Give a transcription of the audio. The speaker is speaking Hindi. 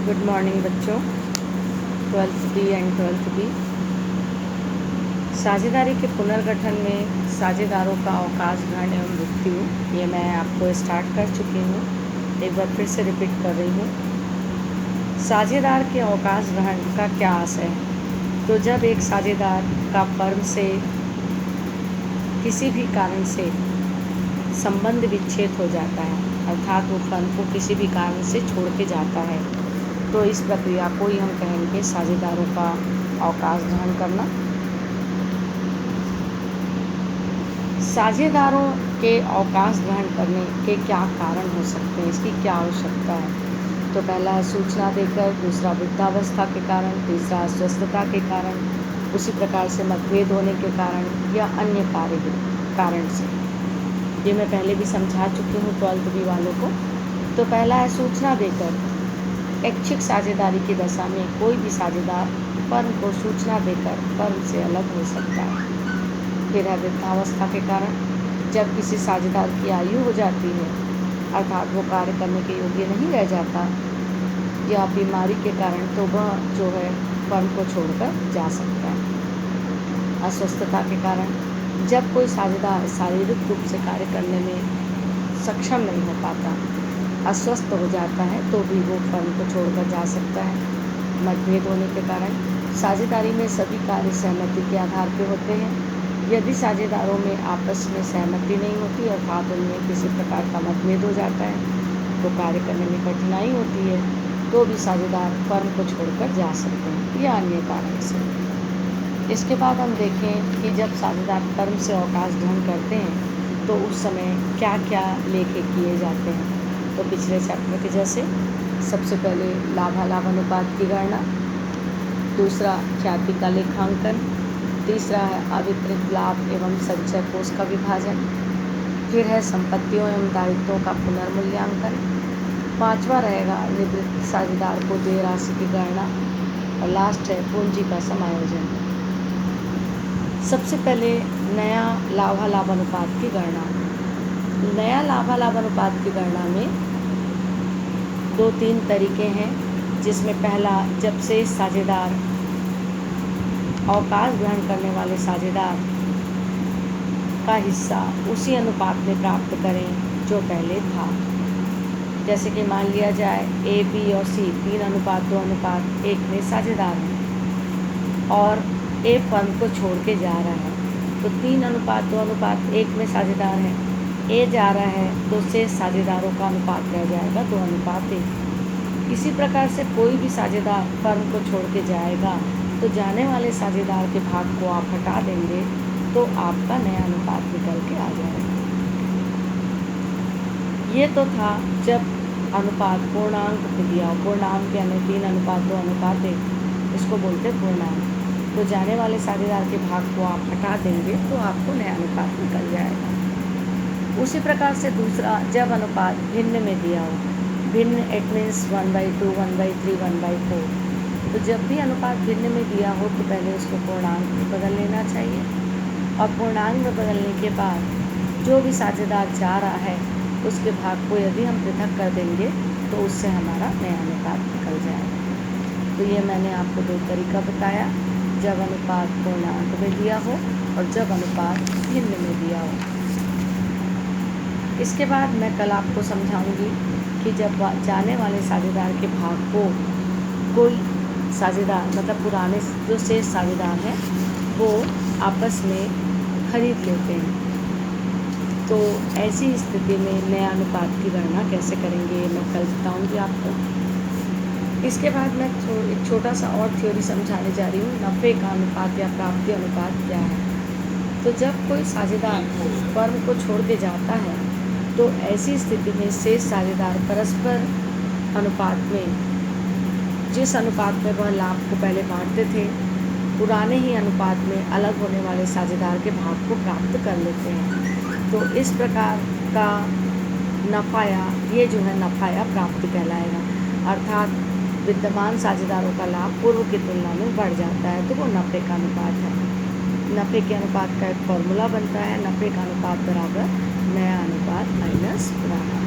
गुड मॉर्निंग बच्चों। 12th B and 12th B. साझेदारी के पुनर्गठन में साझेदारों का अवकाश ग्रहण एवं मृत्यु, ये मैं आपको स्टार्ट कर चुकी हूँ। एक बार फिर से रिपीट कर रही हूँ। साझेदार के अवकाश ग्रहण का क्या आशय है? तो जब एक साझेदार का फर्म से किसी भी कारण से संबंध विच्छेद हो जाता है, अर्थात वो फर्म को किसी भी कारण से छोड़ के जाता है, तो इस प्रक्रिया को ही हम कहेंगे साझेदारों का अवकाश ग्रहण करना। साझेदारों के अवकाश ग्रहण करने के क्या कारण हो सकते हैं, इसकी क्या आवश्यकता है? तो पहला है सूचना देकर, दूसरा वृद्धावस्था के कारण, तीसरा अस्वस्थता के कारण, उसी प्रकार से मतभेद होने के कारण या अन्य कारण से। ये मैं पहले भी समझा चुकी हूँ 12th बी वालों को। तो पहला है सूचना देकर। ऐच्छिक साझेदारी की दशा में कोई भी साझेदार फर्म को सूचना देकर फर्म से अलग हो सकता है। फिर है वृद्धावस्था के कारण। जब किसी साझेदार की आयु हो जाती है, अर्थात वो कार्य करने के योग्य नहीं रह जाता, या बीमारी के कारण, तो वह जो है फर्म को छोड़कर जा सकता है। अस्वस्थता के कारण। जब कोई साझेदार शारीरिक रूप से कार्य करने में सक्षम नहीं हो पाता, अस्वस्थ हो जाता है, तो भी वो फर्म को छोड़कर जा सकता है। मतभेद होने के कारण। साझेदारी में सभी कार्य सहमति के आधार पर होते हैं। यदि साझेदारों में आपस में सहमति नहीं होती, अर्थात उनमें किसी प्रकार का मतभेद हो जाता है, तो कार्य करने में कठिनाई होती है, तो भी साझेदार फर्म को छोड़कर जा सकते हैं या अन्य कारण से। इसके बाद हम देखें कि जब साझेदार फर्म से अवकाश ग्रहण करते हैं, तो उस समय क्या क्या लेखे किए जाते हैं। तो पिछले चैप्टर के जैसे सबसे पहले लाभालाभ अनुपात की गणना, दूसरा ख्याति का लेखांकन, तीसरा है अवितरित लाभ एवं संचय कोष का विभाजन, फिर है संपत्तियों एवं दायित्वों का पुनर्मूल्यांकन, पांचवा रहेगा निवृत्त साझेदार को देय राशि की गणना, और लास्ट है पूंजी का समायोजन। सबसे पहले नया लाभालाभ अनुपात की गणना। नया लाभालाभ अनुपात की गणना में 2-3 तरीके हैं, जिसमें पहला, जब से साझेदार अवकाश ग्रहण करने वाले साझेदार का हिस्सा उसी अनुपात में प्राप्त करें जो पहले था। जैसे कि मान लिया जाए ए, बी और सी 3:2:1 में साझेदार हैं और ए फर्म को छोड़ के जा रहा है, तो 3:2:1 में साझेदार है। ए जा रहा है तो शेष साझेदारों का अनुपात रह जाएगा 2:1। इसी प्रकार से कोई भी साझेदार फर्म को छोड़ के जाएगा, तो जाने वाले साझेदार के भाग को आप हटा देंगे, तो आपका नया अनुपात निकल के आ जाएगा। ये तो था जब अनुपात पूर्णांक में दिया हो। पूर्णांक यानी 3:2:1, इसको बोलते पूर्णांक। तो जाने वाले साझेदार के भाग को आप हटा देंगे, तो आपको नया अनुपात निकल जाएगा। उसी प्रकार से दूसरा, जब अनुपात भिन्न में दिया हो, भिन्न इट मीन्स 1/2, 1/3, 1/4, तो जब भी अनुपात भिन्न में दिया हो, तो पहले उसको पूर्णांक में बदल लेना चाहिए, और पूर्णांक में बदलने के बाद जो भी साझेदार जा रहा है, उसके भाग को यदि हम पृथक कर देंगे, तो उससे हमारा नया अनुपात निकल जाएगा। तो ये मैंने आपको 2 तरीका बताया, जब अनुपात पूर्णांक में दिया हो और जब अनुपात भिन्न में दिया हो। इसके बाद मैं कल आपको समझाऊंगी कि जब जाने वाले साझेदार के भाग को कोई साझेदार, मतलब पुराने जो शेष साझेदार हैं, वो आपस में खरीद लेते हैं, तो ऐसी स्थिति में नया अनुपात की गणना कैसे करेंगे, मैं कल बताऊंगी आपको। इसके बाद मैं एक छोटा सा और थ्योरी समझाने जा रही हूँ, नफ़े का अनुपात या प्राप्ति अनुपात क्या है। तो जब कोई साझेदार फर्म को छोड़ के जाता है, तो ऐसी स्थिति में शेष साझेदार परस्पर अनुपात में, जिस अनुपात में वह लाभ को पहले बांटते थे, पुराने ही अनुपात में अलग होने वाले साझेदार के भाग को प्राप्त कर लेते हैं। तो इस प्रकार का नफ़ाया, ये जो है नफ़ाया प्राप्ति कहलाएगा, अर्थात विद्यमान साझेदारों का लाभ पूर्व की तुलना में बढ़ जाता है, तो वो नफ़े का अनुपात है। नफ़े के अनुपात का एक फॉर्मूला बनता है, नफ़े का अनुपात बराबर नया अनुपात माइनस पुराना।